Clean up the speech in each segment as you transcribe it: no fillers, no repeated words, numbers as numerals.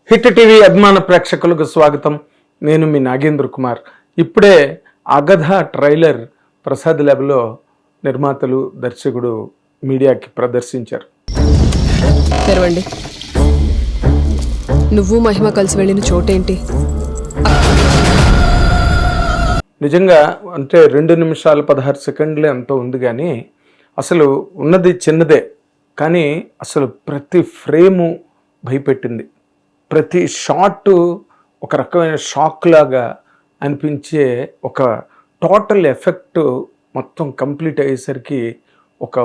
Hit TV అభిమాన ప్రేక్షకులకు స్వాగతం. నేను మీ నాగేంద్ర కుమార్. ఇప్పుడే అగధ ట్రైలర్ ప్రసాద్ ల్యాబ్లో నిర్మాతలు దర్శకుడు మీడియాకి ప్రదర్శించారు. తెరవండి. నువ్వు మహిమ కలిసి వెళ్ళిన చోటేంటి? నిజంగా అంటే 2 నిమిషాలు 16 సెకండ్లే అంత ఉంది, కానీ అసలు ఉన్నది చిన్నదే, కానీ అసలు ప్రతి ఫ్రేము భయపెట్టింది. ప్రతి షాట్ ఒక రకమైన షాక్ లాగా అనిపించే ఒక టోటల్ ఎఫెక్ట్ మొత్తం కంప్లీట్ అయ్యేసరికి ఒక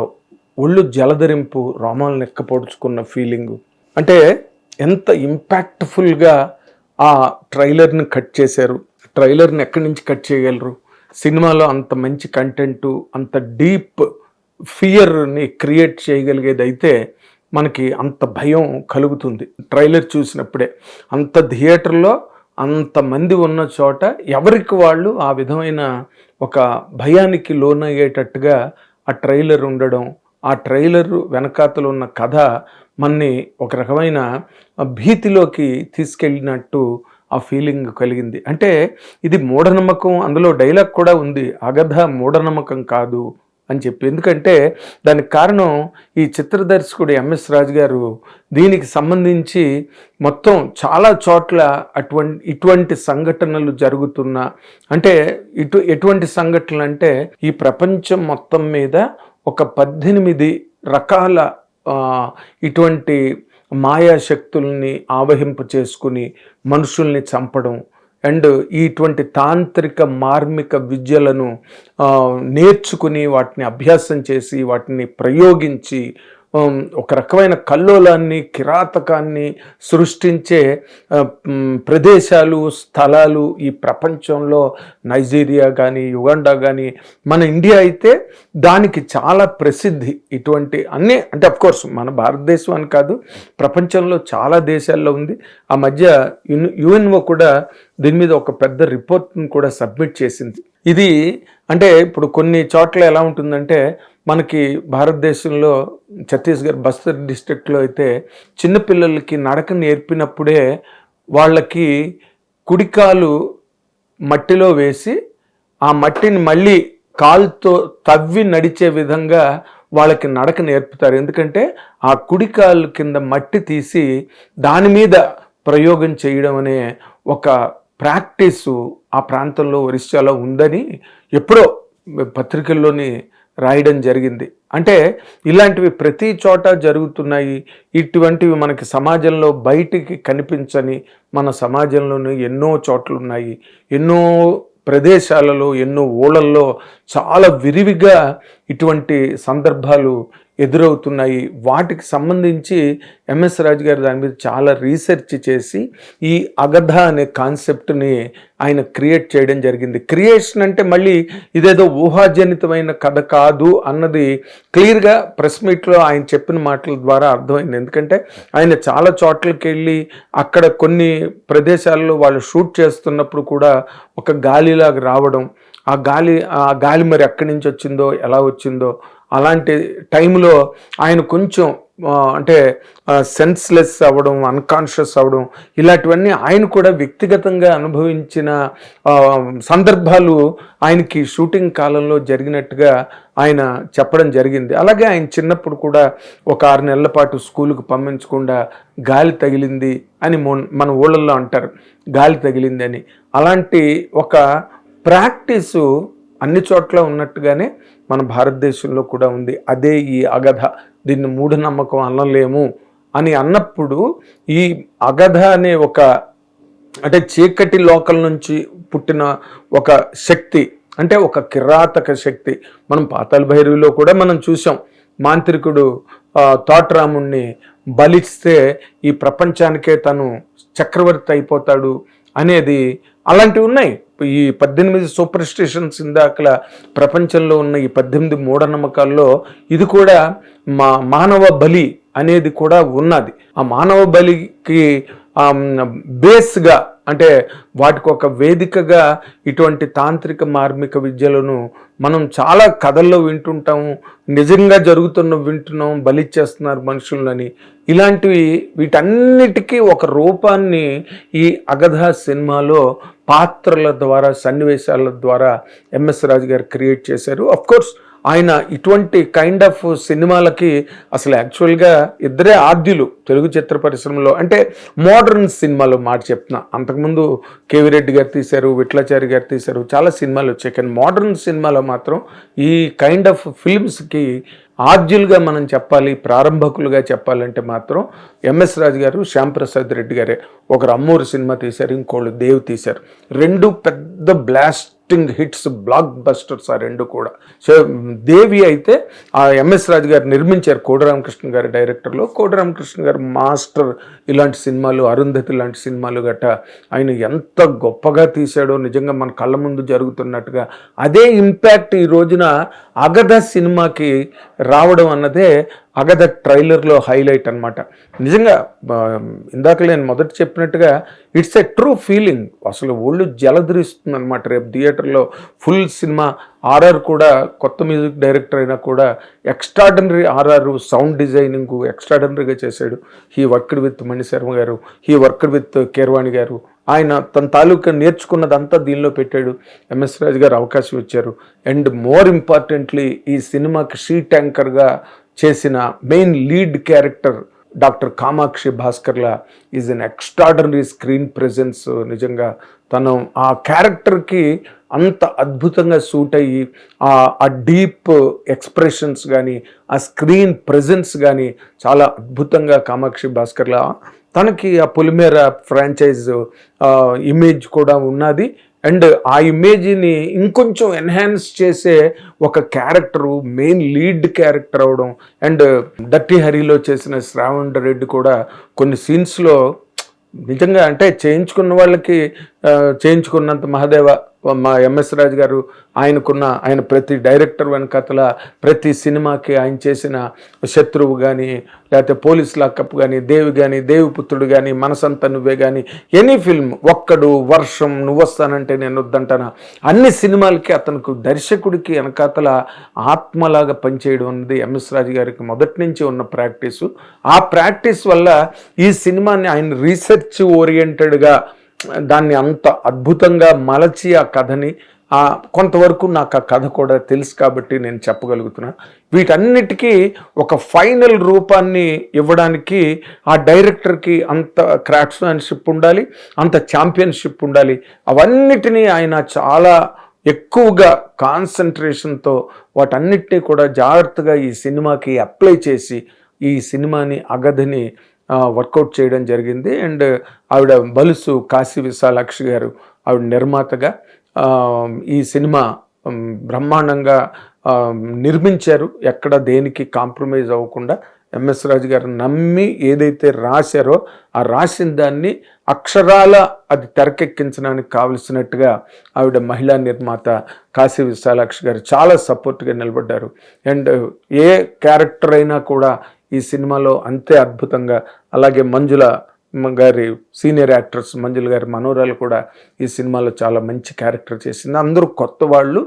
ఒళ్ళు జలధరింపు, రోమాలు నెక్కపొడుచుకున్న ఫీలింగు. అంటే ఎంత ఇంపాక్ట్ఫుల్గా ఆ ట్రైలర్ని కట్ చేశారు. ట్రైలర్ని ఎక్కడి నుంచి కట్ చేయగలరు? సినిమాలో అంత మంచి కంటెంటు, అంత డీప్ ఫియర్ని క్రియేట్ చేయగలిగేది అయితే మనకి అంత భయం కలుగుతుంది ట్రైలర్ చూసినప్పుడే. అంత థియేటర్లో అంతమంది ఉన్న చోట ఎవరికి వాళ్ళు ఆ విధమైన ఒక భయానికి లోనయ్యేటట్టుగా ఆ ట్రైలర్ ఉండడం, ఆ ట్రైలర్ వెనకాతలు ఉన్న కథ మనని ఒక రకమైన భీతిలోకి తీసుకెళ్ళినట్టు ఆ ఫీలింగ్ కలిగింది. అంటే ఇది మూఢనమ్మకం, అందులో డైలాగ్ కూడా ఉంది, అగధ మూఢనమ్మకం కాదు అని చెప్పి. ఎందుకంటే దానికి కారణం ఈ చిత్ర దర్శకుడు ఎంఎస్ రాజు గారు దీనికి సంబంధించి మొత్తం చాలా చోట్ల ఇటువంటి సంఘటనలు జరుగుతున్నా, అంటే ఎటువంటి సంఘటనలు అంటే ఈ ప్రపంచం మొత్తం మీద ఒక 18 రకాల ఇటువంటి మాయాశక్తుల్ని ఆవహింప చేసుకుని మనుషుల్ని చంపడం అండ్ ఇటువంటి తాంత్రిక మార్మిక విద్యలను నేర్చుకుని వాటిని అభ్యాసం చేసి వాటిని ప్రయోగించి ఒక రకమైన కల్లోలాన్ని, కిరాతకాన్ని సృష్టించే ప్రదేశాలు, స్థలాలు ఈ ప్రపంచంలో నైజీరియా కానీ, యుగాండా కానీ, మన ఇండియా అయితే దానికి చాలా ప్రసిద్ధి. ఇటువంటి అన్నీ అంటే అఫ్కోర్స్ మన భారతదేశం అని కాదు, ప్రపంచంలో చాలా దేశాల్లో ఉంది. ఆ మధ్య యుఎన్ఓ కూడా దీని మీద ఒక పెద్ద రిపోర్ట్ని కూడా సబ్మిట్ చేసింది. ఇది అంటే ఇప్పుడు కొన్ని చోట్ల ఎలా ఉంటుందంటే, మనకి భారతదేశంలో ఛత్తీస్గఢ్ బస్తర్ డిస్ట్రిక్ట్లో అయితే చిన్నపిల్లలకి నడక నేర్పినప్పుడే వాళ్ళకి కుడికాలు మట్టిలో వేసి ఆ మట్టిని మళ్ళీ కాలుతో తవ్వి నడిచే విధంగా వాళ్ళకి నడక నేర్పుతారు. ఎందుకంటే ఆ కుడికాలు కింద మట్టి తీసి దాని మీద ప్రయోగం చేయడం అనే ఒక ప్రాక్టీసు ఆ ప్రాంతంలో ఒరిస్సాలో ఉందని ఎప్పుడో పత్రికల్లోని రాయడం జరిగింది. అంటే ఇలాంటివి ప్రతి చోట జరుగుతున్నాయి. ఇటువంటివి మనకి సమాజంలో బయటికి కనిపించని మన సమాజంలోనే ఎన్నో చోట్ల ఉన్నాయి. ఎన్నో ప్రదేశాలలో, ఎన్నో ఊళ్ళల్లో చాలా విరివిగా ఇటువంటి సందర్భాలు ఎదురవుతున్నాయి. వాటికి సంబంధించి ఎంఎస్ రాజు గారు దాని మీద చాలా రీసెర్చ్ చేసి ఈ అగధ అనే కాన్సెప్ట్ని ఆయన క్రియేట్ చేయడం జరిగింది. క్రియేషన్ అంటే మళ్ళీ ఇదేదో ఊహాజనితమైన కథ కాదు అన్నది క్లియర్గా ప్రెస్ మీట్లో ఆయన చెప్పిన మాటల ద్వారా అర్థమైంది. ఎందుకంటే ఆయన చాలా చోట్లకి వెళ్ళి అక్కడ కొన్ని ప్రదేశాల్లో వాళ్ళు షూట్ చేస్తున్నప్పుడు కూడా ఒక గాలిలాగా రావడం, ఆ గాలి మరి ఎక్కడి నుంచి వచ్చిందో, ఎలా వచ్చిందో, అలాంటి టైంలో ఆయన కొంచెం అంటే సెన్స్లెస్ అవ్వడం, అన్కాన్షియస్ అవ్వడం, ఇలాంటివన్నీ ఆయన కూడా వ్యక్తిగతంగా అనుభవించిన సందర్భాలు ఆయనకి షూటింగ్ కాలంలో జరిగినట్టుగా ఆయన చెప్పడం జరిగింది. అలాగే ఆయన చిన్నప్పుడు కూడా ఒక 6 నెలల పాటు స్కూలుకు పంపించకుండా గాలి తగిలింది అని మన ఊళ్ళల్లో అంటారు, గాలి తగిలింది అని. అలాంటి ఒక ప్రాక్టీసు అన్ని చోట్ల ఉన్నట్టుగానే మన భారతదేశంలో కూడా ఉంది. అదే ఈ అగధ. దీన్ని మూఢనమ్మకం అనలేము అని అన్నప్పుడు ఈ అగధ అనే ఒక అంటే చీకటి లోకం నుంచి పుట్టిన ఒక శక్తి, అంటే ఒక కిరాతక శక్తి. మనం పాతాళ భైరవిలో కూడా మనం చూసాం, మాంత్రికుడు తోటరాముణ్ణి బలిస్తే ఈ ప్రపంచానికే తను చక్రవర్తి అయిపోతాడు అనేది, అలాంటివి ఉన్నాయి. ఈ 18 సూపర్ స్టిషన్స్ ఇందాకల ప్రపంచంలో ఉన్న ఈ 18 మూఢనమ్మకాల్లో ఇది కూడా మానవ బలి అనేది కూడా ఉన్నది. ఆ మానవ బలికి బేస్గా అంటే వాటికి ఒక వేదికగా ఇటువంటి తాంత్రిక మార్మిక విద్యలను మనం చాలా కథల్లో వింటుంటాము, నిజంగా వింటున్నాం, బలిచ్చేస్తున్నారు మనుషులని. ఇలాంటివి వీటన్నిటికీ ఒక రూపాన్ని ఈ అగధ సినిమాలో పాత్రల ద్వారా, సన్నివేశాల ద్వారా ఎంఎస్ రాజు గారు క్రియేట్ చేశారు. అఫ్ కోర్స్ ఆయన ఇటువంటి కైండ్ ఆఫ్ సినిమాలకి అసలు యాక్చువల్గా ఇద్దరే ఆద్యులు తెలుగు చిత్ర పరిశ్రమలో. అంటే మోడర్న్ సినిమాలో మాట చెప్తున్నా, అంతకుముందు కేవీ రెడ్డి గారు తీశారు, విఠలాచారి గారు తీశారు, చాలా సినిమాలు వచ్చాయి. కానీ మోడర్న్ సినిమాలో మాత్రం ఈ కైండ్ ఆఫ్ ఫిల్మ్స్కి ఆద్యులుగా మనం చెప్పాలి, ప్రారంభకులుగా చెప్పాలంటే మాత్రం ఎంఎస్ రాజు గారు, శ్యాంప్రసాద్ రెడ్డి గారే. ఒకరు అమ్మూరు సినిమా తీశారు, ఇంకోళ్ళు దేవ్ తీశారు. రెండు పెద్ద బ్లాస్టింగ్ హిట్స్, బ్లాక్ బస్టర్స్ ఆ రెండు కూడా. సో దేవి అయితే ఆ ఎంఎస్ రాజు గారు నిర్మించారు, కోడి రామకృష్ణ గారి డైరెక్టర్లో. కోడి రామకృష్ణ గారు మాస్టర్. ఇలాంటి సినిమాలు, అరుంధతి లాంటి సినిమాలు గట్ట ఆయన ఎంత గొప్పగా తీశాడో నిజంగా మన కళ్ళ ముందు జరుగుతున్నట్టుగా. అదే ఇంపాక్ట్ ఈ రోజున అగధ సినిమాకి రావడం అన్నదే అగధ ట్రైలర్లో హైలైట్ అనమాట. నిజంగా ఇందాక నేను మొదట చెప్పినట్టుగా ఇట్స్ ఎ ట్రూ ఫీలింగ్. అసలు ఒళ్ళు జలధరిస్తుంది అనమాట. రేపు థియేటర్లో ఫుల్ సినిమా. ఆర్ఆర్ కూడా కొత్త మ్యూజిక్ డైరెక్టర్ అయినా కూడా ఎక్స్ట్రాడనరీ ఆర్ఆర్ సౌండ్ డిజైనింగ్ ఎక్స్ట్రాడనరీగా చేశాడు. హీ వర్క్డ్ విత్ మణిశర్మ గారు, హీ వర్క్డ్ విత్ కీరవాణి గారు. ఆయన తన తాలూకా నేర్చుకున్నదంతా దీనిలో పెట్టాడు. ఎంఎస్ రాజు గారు అవకాశం ఇచ్చారు. అండ్ మోర్ ఇంపార్టెంట్లీ ఈ సినిమాకి షీట్ యాంకర్గా చేసిన main lead character doctor Kamakshi Bhaskarla is an extraordinary screen presence. నిజంగా తను ఆ క్యారెక్టర్కి అంత అద్భుతంగా సూట్ అయ్యి ఆ డీప్ ఎక్స్ప్రెషన్స్ కానీ, ఆ స్క్రీన్ ప్రెజెన్స్ కానీ చాలా అద్భుతంగా కామాక్షి భాస్కర్లా. తనకి ఆ పొలిమేర ఫ్రాంచైజ్ ఇమేజ్ కూడా ఉన్నది. అండ్ ఆ ఇమేజ్ని ఇంకొంచెం ఎన్హాన్స్ చేసే ఒక క్యారెక్టరు, మెయిన్ లీడ్ క్యారెక్టర్ అవడం. అండ్ డర్టీ హరిలో చేసిన శ్రావణ్ రెడ్డి కూడా కొన్ని సీన్స్లో నిజంగా అంటే చేయించుకున్న వాళ్ళకి చేయించుకున్నంత మహాదేవ మా ఎంఎస్ రాజు గారు ఆయన ప్రతి డైరెక్టర్ వెనకతల ప్రతి సినిమాకి ఆయన చేసిన శత్రువు కానీ, లేకపోతే పోలీస్ లాకప్ కానీ, దేవిపుత్రుడు కానీ, మనసంతా నువ్వే కానీ, ఎనీ ఫిల్మ్, ఒక్కడు, వర్షం, నువ్వొస్తానంటే నేను వద్దంటానా, అన్ని సినిమాలకి అతనికి దర్శకుడికి వెనకాతల ఆత్మలాగా పనిచేయడం అన్నది ఎంఎస్ రాజు గారికి మొదటి నుంచి ఉన్న ప్రాక్టీసు. ఆ ప్రాక్టీస్ వల్ల ఈ సినిమాని ఆయన రీసెర్చ్ ఓరియంటెడ్గా దాన్ని అంత అద్భుతంగా మలచి ఆ కథని కొంతవరకు నాకు ఆ కథ కూడా తెలుసు కాబట్టి నేను చెప్పగలుగుతున్నా. వీటన్నిటికీ ఒక ఫైనల్ రూపాన్ని ఇవ్వడానికి ఆ డైరెక్టర్కి అంత క్రాఫ్ట్స్మెన్షిప్ ఉండాలి, అంత ఛాంపియన్షిప్ ఉండాలి. అవన్నిటినీ ఆయన చాలా ఎక్కువగా కాన్సన్ట్రేషన్తో వాటన్నిటినీ కూడా జాగ్రత్తగా ఈ సినిమాకి అప్లై చేసి ఈ సినిమాని అగధని వర్కౌట్ చేయడం జరిగింది. అండ్ ఆవిడ బలుసు కాశీ విశాలాక్షి గారు ఆవిడ నిర్మాతగా ఈ సినిమా బ్రహ్మాండంగా నిర్మించారు. ఎక్కడ దేనికి కాంప్రమైజ్ అవ్వకుండా ఎంఎస్ రాజు గారు నమ్మి ఏదైతే రాశారో ఆ రాసిన దాన్ని అక్షరాల అది తెరకెక్కించడానికి కావలసినట్టుగా ఆవిడ మహిళా నిర్మాత కాశీ విశాలాక్షి గారు చాలా సపోర్ట్గా నిలబడ్డారు. అండ్ ఏ క్యారెక్టర్ అయినా కూడా ఈ సినిమాలో అంతే అద్భుతంగా, అలాగే మంజుల గారి సీనియర్ యాక్టర్స్ మంజుల గారి మనోరాలు కూడా ఈ సినిమాలో చాలా మంచి క్యారెక్టర్ చేసింది. అందరూ కొత్త వాళ్ళు,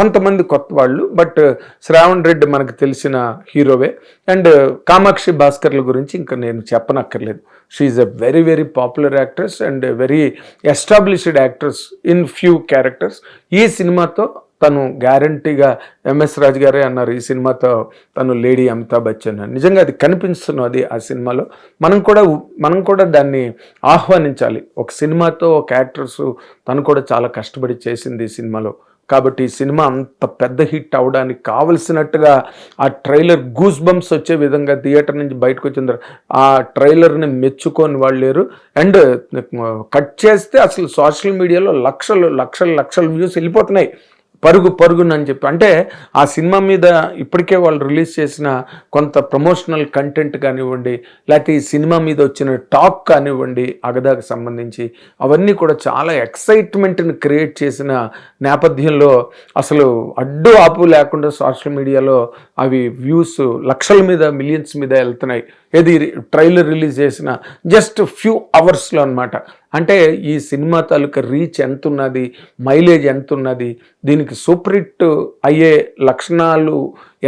కొంతమంది కొత్త వాళ్ళు, బట్ శ్రావణ్ రెడ్డి మనకు తెలిసిన హీరోవే. అండ్ కామాక్షి భాస్కర్ల గురించి ఇంకా నేను చెప్పనక్కర్లేదు. She is a very very popular actress and very established actress in few characters. ఈ సినిమాతో తను గ్యారంటీగా ఎంఎస్ రాజు గారే అన్నారు, ఈ సినిమాతో తను లేడీ అమితాబ్ బచ్చన్. నిజంగా అది కనిపిస్తున్నది ఆ సినిమాలో. మనం కూడా దాన్ని ఆహ్వానించాలి. ఒక సినిమాతో ఒక యాక్ట్రెస్ తను కూడా చాలా కష్టపడి చేసింది ఈ సినిమాలో. కాబట్టి ఈ సినిమా అంత పెద్ద హిట్ అవడానికి కావలసినట్టుగా ఆ ట్రైలర్ గూస్ బంప్స్ వచ్చే విధంగా థియేటర్ నుంచి బయటకు వచ్చిన తర్వాత ఆ ట్రైలర్ని మెచ్చుకొని వాళ్ళు లేరు. అండ్ కట్ చేస్తే అసలు సోషల్ మీడియాలో లక్షల వ్యూస్ వెళ్ళిపోతున్నాయి పరుగునని చెప్పి. అంటే ఆ సినిమా మీద ఇప్పటికే వాళ్ళు రిలీజ్ చేసిన కొంత ప్రమోషనల్ కంటెంట్ కానివ్వండి, లేకపోతే ఈ సినిమా మీద వచ్చిన టాక్ కానివ్వండి, అగదాకు సంబంధించి అవన్నీ కూడా చాలా ఎక్సైట్మెంట్ని క్రియేట్ చేసిన నేపథ్యంలో అసలు అడ్డు ఆపు లేకుండా సోషల్ మీడియాలో అవి వ్యూస్ లక్షల మీద, మిలియన్స్ మీద వెళ్తున్నాయి. ఏది ట్రైలర్ రిలీజ్ చేసిన జస్ట్ ఫ్యూ అవర్స్లో అనమాట. అంటే ఈ సినిమా తాలూకా రీచ్ ఎంత ఉన్నది, మైలేజ్ ఎంత ఉన్నది, దీనికి సూపర్ హిట్ అయ్యే లక్షణాలు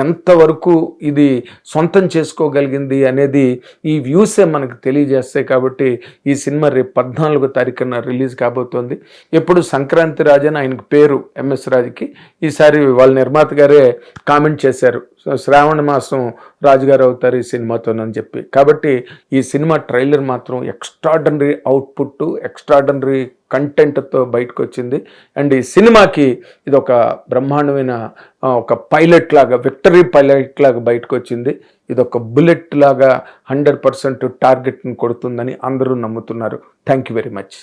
ఎంతవరకు ఇది సొంతం చేసుకోగలిగింది అనేది ఈ వ్యూసే మనకు తెలియజేస్తాయి. కాబట్టి ఈ సినిమా రేపు 14వ తారీఖున రిలీజ్ కాబోతోంది. ఎప్పుడు సంక్రాంతి రాజని ఆయనకు పేరు ఎంఎస్ రాజుకి, ఈసారి వాళ్ళ నిర్మాత గారే కామెంట్ చేశారు, శ్రావణ మాసం రాజుగారు అవుతారు ఈ సినిమాతోనని చెప్పి. కాబట్టి ఈ సినిమా ట్రైలర్ మాత్రం ఎక్స్ట్రాడనరీ అవుట్పుట్, ఎక్స్ట్రాడనరీ కంటెంట్తో బయటకు వచ్చింది. అండ్ ఈ సినిమాకి ఇది ఒక బ్రహ్మాండమైన ఒక పైలట్ లాగా, విక్టరీ పైలట్ లాగా బయటకు వచ్చింది. ఇది ఒక బుల్లెట్ లాగా 100% టార్గెట్ని కొడుతుందని అందరూ నమ్ముతున్నారు. Thank you very much.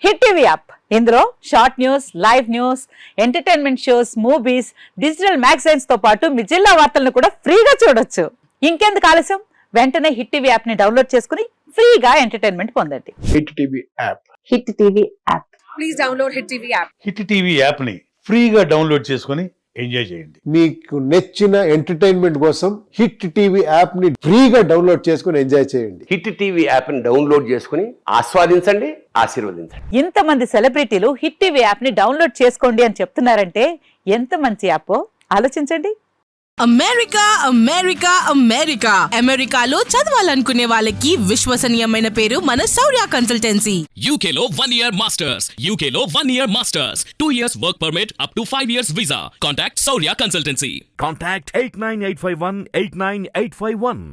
Hit TV app, ఇందులో short news, live news, entertainment shows, movies, digital magazines తో పాటు మీ జిల్లా వార్తలను కూడా ఫ్రీగా చూడొచ్చు. ఇంకెందుకు ఆలస్యం, వెంటనే హిట్ టీవీ యాప్ ని డౌన్లోడ్ చేసుకుని ఫ్రీగా ఎంటర్టైన్మెంట్ పొందండి. Hit TV app. Hit TV app. Please download hit TV app. Hit TV యాప్ని ఫ్రీగా డౌన్లోడ్ చేసుకొని ఎంజాయ్ చేయండి. మీకు నచ్చిన ఎంటర్టైన్మెంట్ కోసం హిట్ టీవీ యాప్ ని ఫ్రీగా డౌన్లోడ్ చేసుకుని ఎంజాయ్ చేయండి. హిట్ టీవీ యాప్ని డౌన్లోడ్ చేసుకుని ఆస్వాదించండి, ఆశీర్వదించండి. ఇంతమంది సెలబ్రిటీలు హిట్ టీవీ యాప్ ని డౌన్లోడ్ చేసుకోండి అని చెప్తున్నారంటే ఎంత మంచి యాప్ ఆలోచించండి. అమెరికా అమెరికా అమెరికా అమెరికాలో చదవాలనుకునే వాళ్ళకి విశ్వసనీయమైన పేరు మన శౌర్య కన్సల్టెన్సీ. UK లో 1 year masters, UK లో 1 year masters, 2 years work permit up to 5 years visa. Contact Saurya Consultancy. Contact 89851 89851.